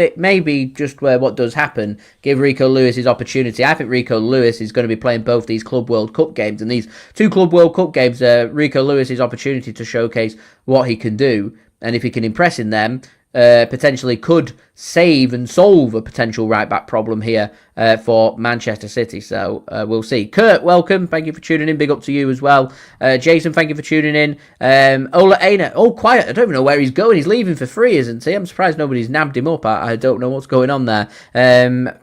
be just what does happen. Give Rico Lewis his opportunity. I think Rico Lewis is going to be playing both these Club World Cup games. And these 2 Club World Cup games, Rico Lewis' opportunity to showcase what he can do. And if he can impress in them, potentially could save and solve a potential right-back problem here for Manchester City. So we'll see. Kurt, welcome. Thank you for tuning in. Big up to you as well. Jason, thank you for tuning in. Ola Aina, quiet. I don't even know where he's going. He's leaving for free, isn't he? I'm surprised nobody's nabbed him up. I don't know what's going on there.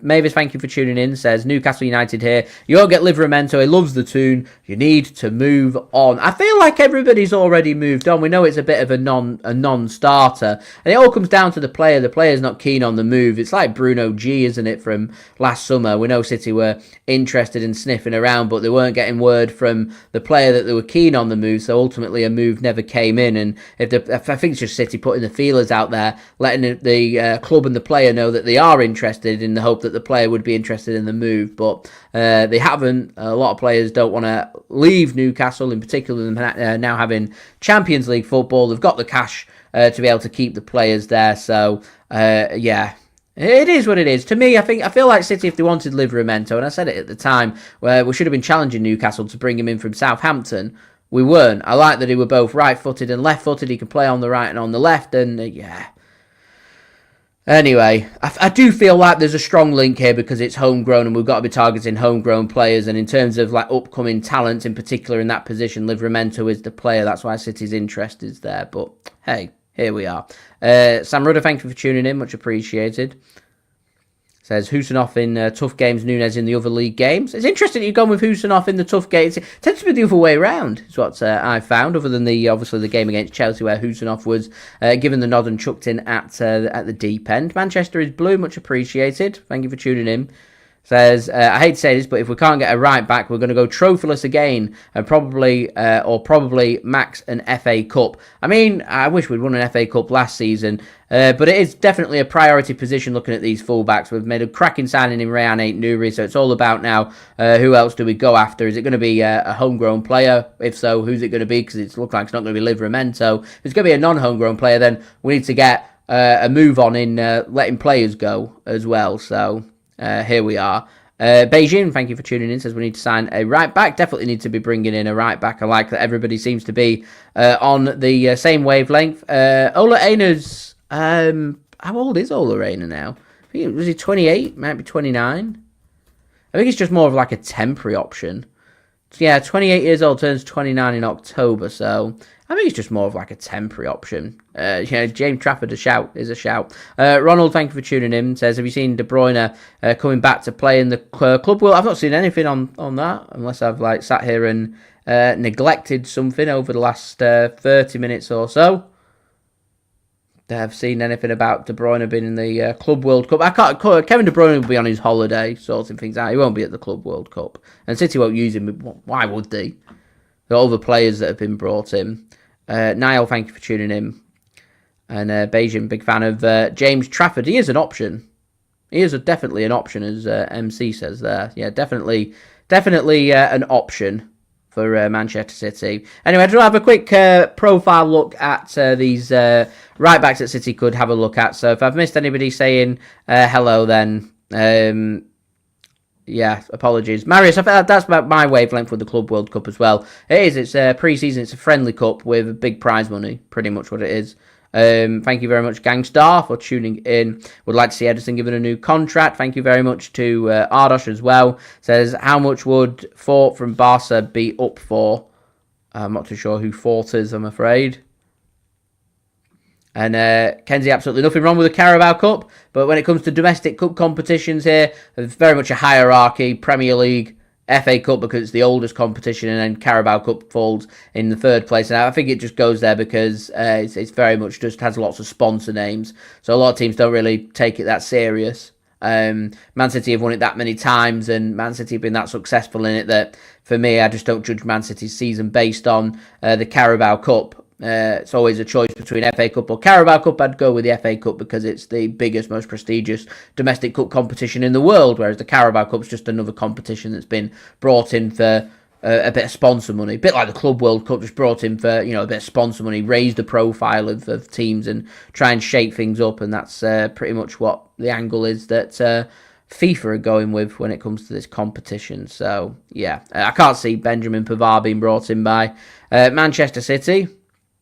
Mavis, thank you for tuning in. Says, Newcastle United here. You won't get Livramento. He loves the tune. You need to move on. I feel like everybody's already moved on. We know it's a bit of a non-starter. And it all comes down to the player. The player's not keen on the move. It's like Bruno G, isn't it, from last summer? We know City were interested in sniffing around, but they weren't getting word from the player that they were keen on the move, so ultimately a move never came in. And I think it's just City putting the feelers out there, letting the club and the player know that they are interested, in the hope that the player would be interested in the move, but they haven't. A lot of players don't want to leave Newcastle, in particular now having Champions League football. They've got the cash to be able to keep the players there. So, yeah, it is what it is. To me, I feel like City, if they wanted Livramento, and I said it at the time, where we should have been challenging Newcastle to bring him in from Southampton, we weren't. I like that he were both right-footed and left-footed. He can play on the right and on the left, and yeah. Anyway, I do feel like there's a strong link here because it's homegrown and we've got to be targeting homegrown players. And in terms of like upcoming talent, in particular in that position, Livramento is the player. That's why City's interest is there. But hey, here we are. Sam Rudder, thank you for tuning in. Much appreciated. Says Husanov in tough games, Nunes in the other league games. It's interesting that you've gone with Husanov in the tough games. It tends to be the other way around, is what I found, other than obviously the game against Chelsea where Husanov was given the nod and chucked in at the deep end. Manchester is blue, much appreciated. Thank you for tuning in. Says, I hate to say this, but if we can't get a right back, we're going to go trophyless again and probably max an FA Cup. I mean, I wish we'd won an FA Cup last season, but it is definitely a priority position looking at these fullbacks. We've made a cracking signing in Ryan Newry, so it's all about now who else do we go after? Is it going to be a homegrown player? If so, who's it going to be? Because it looks like it's not going to be Livramento. If it's going to be a non-homegrown player, then we need to get a move on in letting players go as well. So here we are. Beijing, thank you for tuning in, says we need to sign a right back. Definitely need to be bringing in a right back. I like that everybody seems to be on the same wavelength. Ola Einer's, how old is Ola Einer now? I think, was he 28? Might be 29. I think it's just more of like a temporary option. Yeah, 28 years old, turns 29 in October, so I think it's just more of like a temporary option. James Trafford is a shout. Ronald, thank you for tuning in. Says, have you seen De Bruyne coming back to play in the club? Well, I've not seen anything on that, unless I've like sat here and neglected something over the last 30 minutes or so. Have seen anything about De Bruyne being in the Club World Cup? Kevin De Bruyne will be on his holiday, sorting things out. He won't be at the Club World Cup, and City won't use him. Why would they? There are other players that have been brought in. Niall, thank you for tuning in. And Beijing, big fan of James Trafford. He is an option. He is definitely an option, as MC says there. Yeah, definitely an option for Manchester City. Anyway, I just want to have a quick profile look at these right backs that City could have a look at. So if I've missed anybody saying hello, then yeah, apologies. Marius, I think that's about my wavelength with the Club World Cup as well. It is. It's pre-season. It's a friendly cup with big prize money. Pretty much what it is. Thank you very much, Gangstar, for tuning in. Would like to see Edison given a new contract. Thank you very much to Ardosh as well. Says, how much would Fort from Barca be up for? I'm not too sure who Fort is, I'm afraid. And Kenzie, absolutely nothing wrong with the Carabao Cup. But when it comes to domestic cup competitions here, there's very much a hierarchy. Premier League, FA Cup because it's the oldest competition, and then Carabao Cup falls in the third place. And I think it just goes there because it's very much just has lots of sponsor names. So a lot of teams don't really take it that serious. Man City have won it that many times, and Man City have been that successful in it that, for me, I just don't judge Man City's season based on the Carabao Cup. It's always a choice between FA Cup or Carabao Cup. I'd go with the FA Cup because it's the biggest, most prestigious domestic cup competition in the world, whereas the Carabao Cup's just another competition that's been brought in for a bit of sponsor money. A bit like the Club World Cup, just brought in for, a bit of sponsor money, raise the profile of teams and try and shake things up, and that's pretty much what the angle is that FIFA are going with when it comes to this competition. So, yeah, I can't see Benjamin Pavard being brought in by Manchester City,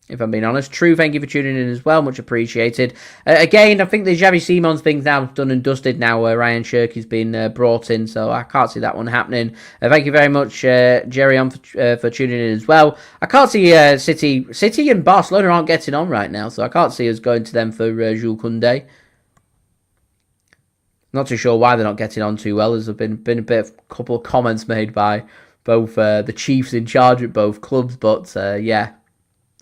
if I'm being honest. True, thank you for tuning in as well. Much appreciated. Again, I think the Xavi Simons thing's now done and dusted now. Ryan Shirky's been brought in, so I can't see that one happening. Thank you very much, Jerry, on for tuning in as well. I can't see City and Barcelona aren't getting on right now, so I can't see us going to them for Jules Koundé. Not too sure why they're not getting on too well. There's been a couple of comments made by both the chiefs in charge at both clubs, but yeah.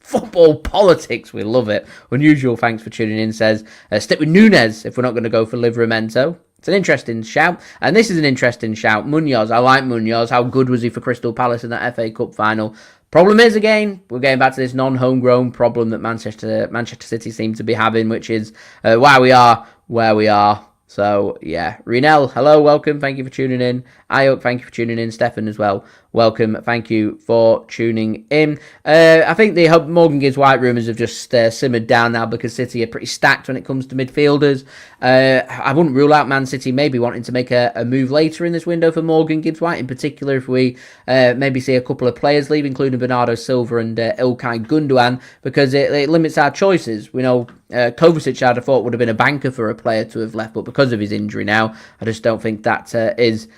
Football politics, we love it. Unusual, thanks for tuning in, says, stick with Nunez if we're not going to go for Livramento. It's an interesting shout, and this is an interesting shout. Munoz, I like Munoz. How good was he for Crystal Palace in that FA Cup final? Problem is, again, we're getting back to this non-homegrown problem that Manchester City seem to be having, which is why we are where we are. So, yeah. Renel, hello, welcome. Thank you for tuning in. Ayuk, thank you for tuning in. Stefan as well. Welcome. Thank you for tuning in. I think the Morgan Gibbs White rumours have just simmered down now because City are pretty stacked when it comes to midfielders. I wouldn't rule out Man City maybe wanting to make a move later in this window for Morgan Gibbs White, in particular if we maybe see a couple of players leave, including Bernardo Silva and Ilkay Gundogan, because it limits our choices. We know Kovacic, I'd have thought, would have been a banker for a player to have left, but because of his injury now, I just don't think that is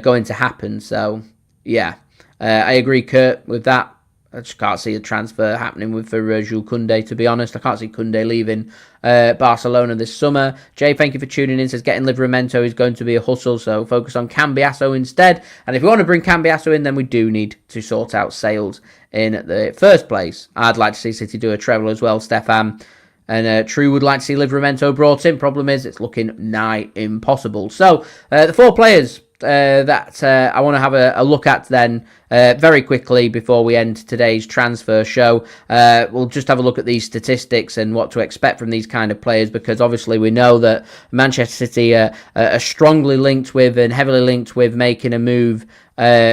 going to happen. So, yeah. I agree, Kurt, with that. I just can't see a transfer happening for Jules Koundé, to be honest. I can't see Koundé leaving Barcelona this summer. Jay, thank you for tuning in. Says getting Livramento is going to be a hustle, so focus on Cambiasso instead. And if we want to bring Cambiasso in, then we do need to sort out sales in the first place. I'd like to see City do a treble as well, Stefan. And True would like to see Livramento brought in. Problem is, it's looking nigh impossible. So, the four players that I want to have a look at then very quickly before we end today's transfer show. We'll just have a look at these statistics and what to expect from these kind of players, because obviously we know that Manchester City are strongly linked with and heavily linked with making a move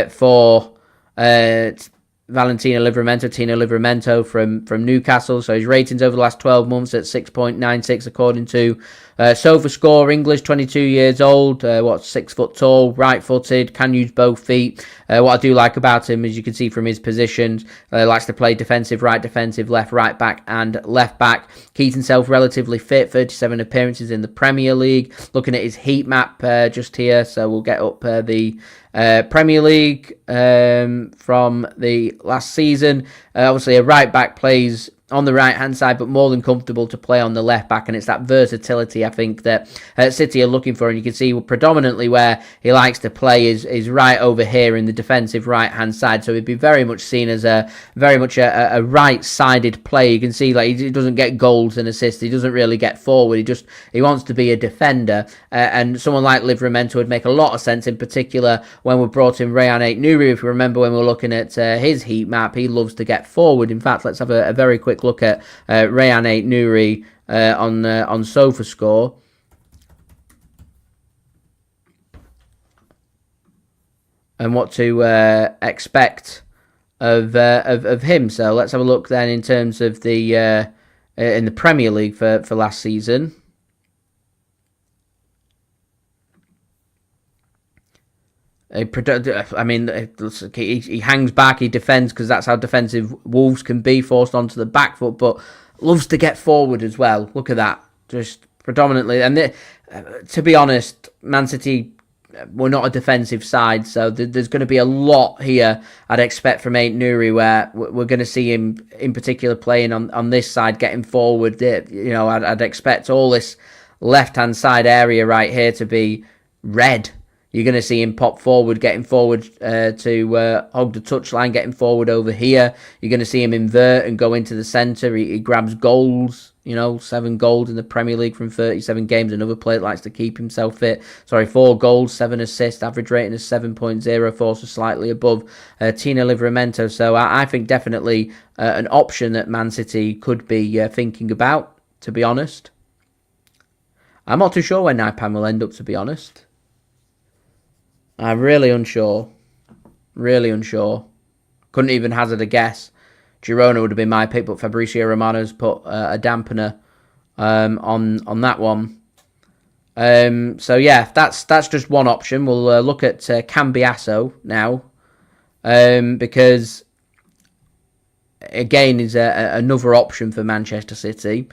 for Tino Livramento from Newcastle. So his ratings over the last 12 months at 6.96 according to SofaScore. English, 22 years old, 6 foot tall, right-footed, can use both feet. What I do like about him, as you can see from his positions, likes to play defensive, left, right back, and left back. Keeps himself relatively fit, 37 appearances in the Premier League. Looking at his heat map just here, so we'll get up the Premier League from the last season. Obviously, a right back plays on the right hand side, but more than comfortable to play on the left back, and it's that versatility I think that City are looking for. And you can see predominantly where he likes to play is right over here in the defensive right hand side, so he'd be very much seen as a right sided player. You can see like he doesn't get goals and assists, he doesn't really get forward, he wants to be a defender, and someone like Livramento would make a lot of sense, in particular when we brought in Rayan Aït-Nouri. If you remember when we were looking at his heat map, he loves to get forward. In fact, let's have a very quick look at Rayan Aït-Nouri on SofaScore. And what to expect of him. So let's have a look then in terms of the in the Premier League for last season. I mean, he hangs back, he defends, because that's how defensive Wolves can be, forced onto the back foot, but loves to get forward as well. Look at that, just predominantly. And to be honest, Man City were not a defensive side, so there's going to be a lot here I'd expect from Aït-Nouri, where we're going to see him in particular playing on this side, getting forward. I'd expect all this left-hand side area right here to be red. You're going to see him pop forward, getting forward to hog the touchline, getting forward over here. You're going to see him invert and go into the centre. He grabs goals, 7 goals in the Premier League from 37 games. Another player that likes to keep himself fit. 4 goals, 7 assists, average rating is 7.04, so slightly above Tino Livramento. So I think definitely an option that Man City could be thinking about, to be honest. I'm not too sure where Naipan will end up, to be honest. I'm really unsure. Really unsure. Couldn't even hazard a guess. Girona would have been my pick, but Fabrizio Romano's put a dampener on that one. So yeah, that's just one option. We'll look at Cambiasso now, because again is another option for Manchester City.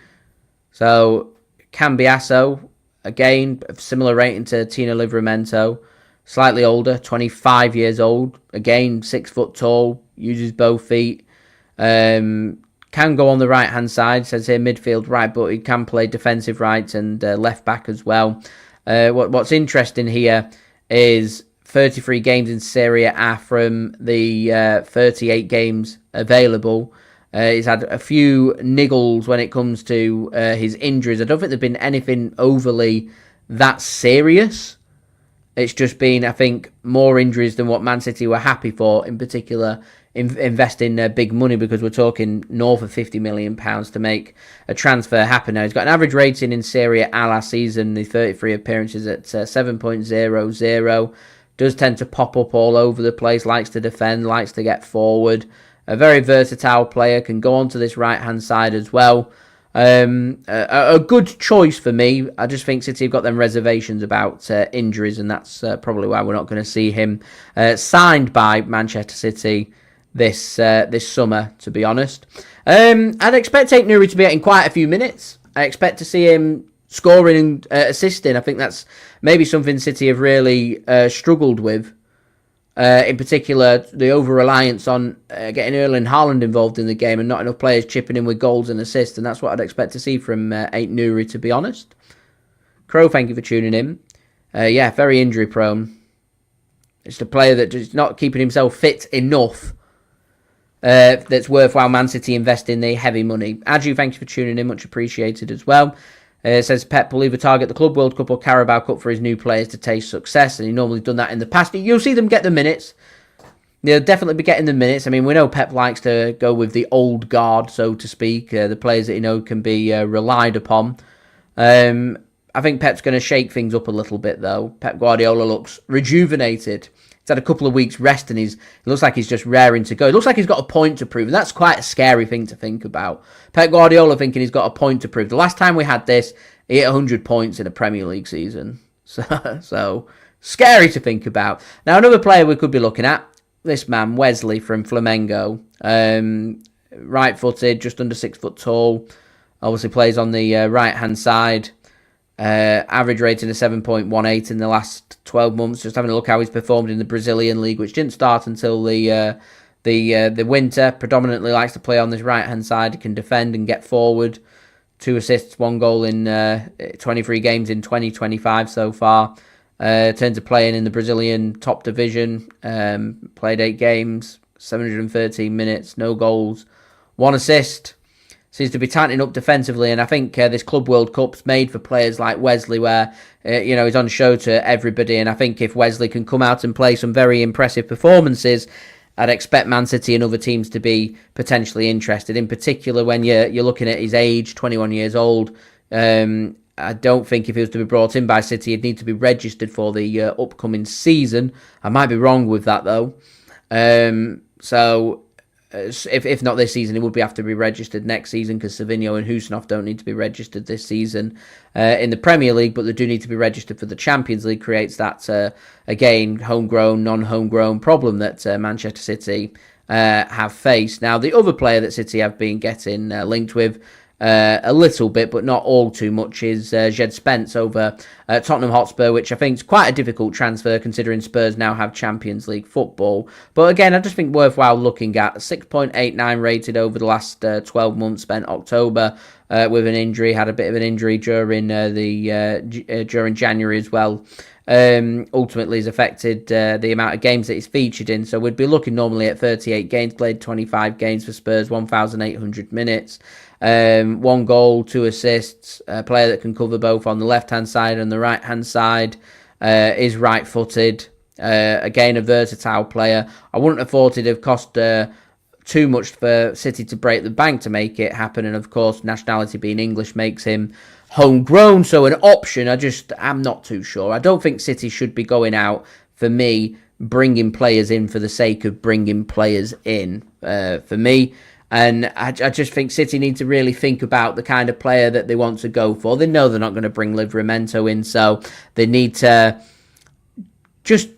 So Cambiasso, again, similar rating to Tino Livramento. Slightly older, 25 years old. Again, 6 foot tall, uses both feet. Can go on the right-hand side, says here midfield right, but he can play defensive right and left back as well. What's interesting here is 33 games in Serie A from the 38 games available. He's had a few niggles when it comes to his injuries. I don't think there's been anything overly that serious. It's just been, I think, more injuries than what Man City were happy for, in particular investing big money, because we're talking north of £50 million to make a transfer happen. Now, he's got an average rating in Serie A last season, the 33 appearances at 7.00. Does tend to pop up all over the place, likes to defend, likes to get forward. A very versatile player, can go onto this right-hand side as well. A good choice for me. I just think City have got them reservations about injuries, and that's probably why we're not going to see him signed by Manchester City this summer, to be honest. I'd expect Aït-Nouri to be getting quite a few minutes. I expect to see him scoring and assisting. I think that's maybe something City have really struggled with. In particular, the over-reliance on getting Erling Haaland involved in the game and not enough players chipping in with goals and assists, and that's what I'd expect to see from Aït-Nouri, to be honest. Crow, thank you for tuning in. Yeah, very injury-prone. It's a player that is not keeping himself fit enough that's worthwhile Man City investing the heavy money. Aju, thank you for tuning in, much appreciated as well. It says Pep will either target the Club World Cup or Carabao Cup for his new players to taste success, and he normally done that in the past. You'll see them get the minutes. They'll definitely be getting the minutes. I mean, we know Pep likes to go with the old guard, so to speak, the players that can be relied upon. I think Pep's going to shake things up a little bit, though. Pep Guardiola looks rejuvenated. He's had a couple of weeks rest, and it looks like he's just raring to go. It looks like he's got a point to prove, and that's quite a scary thing to think about. Pep Guardiola thinking he's got a point to prove. The last time we had this, he hit 100 points in a Premier League season. So scary to think about. Now, another player we could be looking at, this man, Wesley from Flamengo. Right-footed, just under 6 foot tall. Obviously plays on the right-hand side. Average rating of 7.18 in the last 12 months. Just having a look how he's performed in the Brazilian league, which didn't start until the winter. Predominantly likes to play on this right-hand side. He can defend and get forward. 2 assists, 1 goal in 23 games in 2025 so far. Turned to playing in the Brazilian top division. Played 8 games, 713 minutes, no goals, 1 assist. Seems to be tightening up defensively, and I think this Club World Cup's made for players like Wesley, where he's on show to everybody. And I think if Wesley can come out and play some very impressive performances, I'd expect Man City and other teams to be potentially interested. In particular, when you're looking at his age, 21 years old. I don't think if he was to be brought in by City, he'd need to be registered for the upcoming season. I might be wrong with that, though. So if not this season, he would have to be registered next season, because Savinho and Husanov don't need to be registered this season in the Premier League, but they do need to be registered for the Champions League. Creates that, again, homegrown, non-homegrown problem that Manchester City have faced. Now, the other player that City have been getting linked with a little bit, but not all too much, is Jed Spence over Tottenham Hotspur, which I think is quite a difficult transfer considering Spurs now have Champions League football. But again, I just think worthwhile looking at. 6.89 rated over the last 12 months, spent October with an injury, had a bit of an injury during during January as well. Ultimately has affected the amount of games that he's featured in. So we'd be looking normally at 38 games played, 25 games for Spurs, 1,800 minutes. 1 goal, 2 assists, a player that can cover both on the left-hand side and the right-hand side, is right-footed, again a versatile player. I wouldn't have thought it'd have cost too much for City to break the bank to make it happen, and of course nationality being English makes him homegrown, so an option. I'm not too sure. I don't think City should be going out, for me, bringing players in for the sake of bringing players in, for me. And I just think City need to really think about the kind of player that they want to go for. They know they're not going to bring Livramento in, so they need to just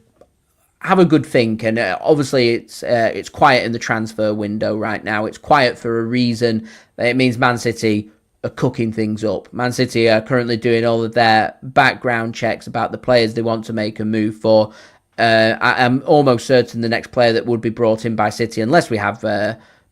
have a good think. And obviously it's quiet in the transfer window right now. It's quiet for a reason. It means Man City are cooking things up. Man City are currently doing all of their background checks about the players they want to make a move for. I'm almost certain the next player that would be brought in by City, unless we have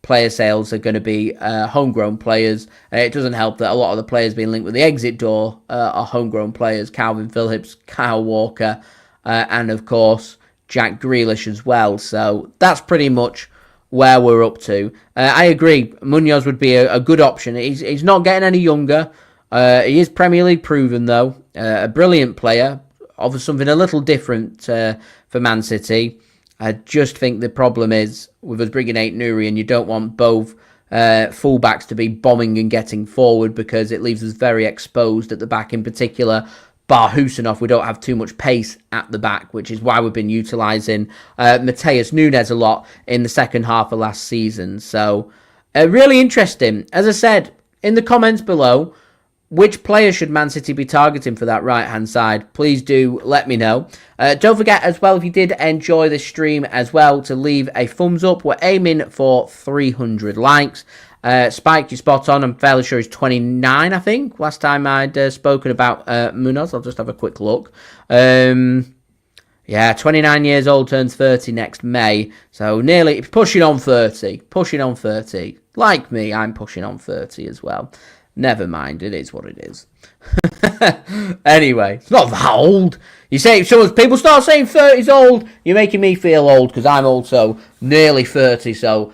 player sales, are going to be homegrown players. It doesn't help that a lot of the players being linked with the exit door are homegrown players. Calvin Phillips, Kyle Walker, and of course Jack Grealish as well. So that's pretty much where we're up to. I agree, Munoz would be a good option. He's not getting any younger. He is Premier League proven, though. A brilliant player, offers something a little different for Man City. I just think the problem is with us bringing Aït-Nouri, and you don't want both fullbacks to be bombing and getting forward, because it leaves us very exposed at the back. In particular, bar Husanov, we don't have too much pace at the back, which is why we've been utilising Mateus Nunes a lot in the second half of last season. So really interesting. As I said, in the comments below, which player should Man City be targeting for that right-hand side? Please do let me know. Don't forget as well, if you did enjoy this stream as well, to leave a thumbs up. We're aiming for 300 likes. Spike, you're spot on. I'm fairly sure he's 29, I think. Last time I'd spoken about Munoz. I'll just have a quick look. Yeah, 29 years old, turns 30 next May. So nearly pushing on 30. Pushing on 30. Like me, I'm pushing on 30 as well. Never mind, it is what it is. Anyway, it's not that old. You say, so people start saying 30's old, you're making me feel old, because I'm also nearly 30, so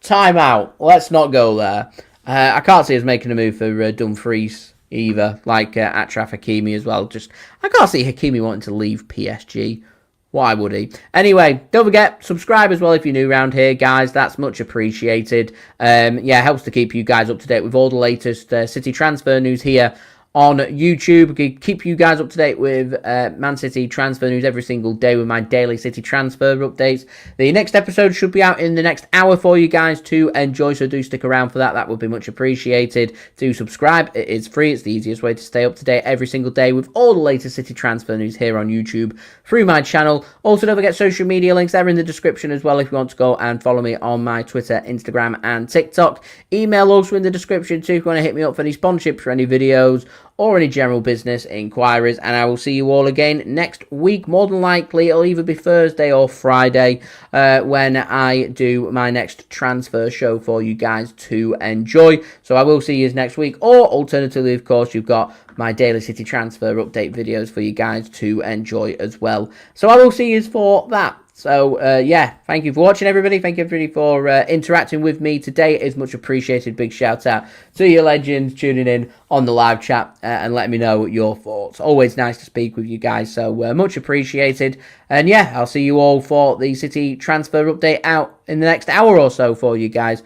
time out. Let's not go there. I can't see us making a move for Dumfries either, like Achraf Hakimi as well. Just, I can't see Hakimi wanting to leave PSG. Why would he? Anyway, don't forget, subscribe as well if you're new around here, guys. That's much appreciated. Yeah, helps to keep you guys up to date with all the latest City transfer news here on YouTube. We keep you guys up to date with Man City transfer news every single day with my daily City transfer updates. The next episode should be out in the next hour for you guys to enjoy, so do stick around for that. That would be much appreciated. Do subscribe. It is free. It's the easiest way to stay up to date every single day with all the latest City transfer news here on YouTube through my channel. Also, don't forget social media links. They're in the description as well if you want to go and follow me on my Twitter, Instagram and TikTok. Email also in the description too if you want to hit me up for any sponsorships for any videos or any general business inquiries, and I will see you all again next week. More than likely, it'll either be Thursday or Friday when I do my next transfer show for you guys to enjoy. So I will see you next week, or alternatively, of course, you've got my daily City transfer update videos for you guys to enjoy as well. So I will see you for that. So, yeah, thank you for watching, everybody. Thank you, everybody, for interacting with me today. It is much appreciated. Big shout out to you legends tuning in on the live chat and letting me know your thoughts. Always nice to speak with you guys, so much appreciated. And, yeah, I'll see you all for the City transfer update out in the next hour or so for you guys.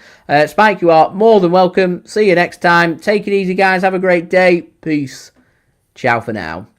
Spike, you are more than welcome. See you next time. Take it easy, guys. Have a great day. Peace. Ciao for now.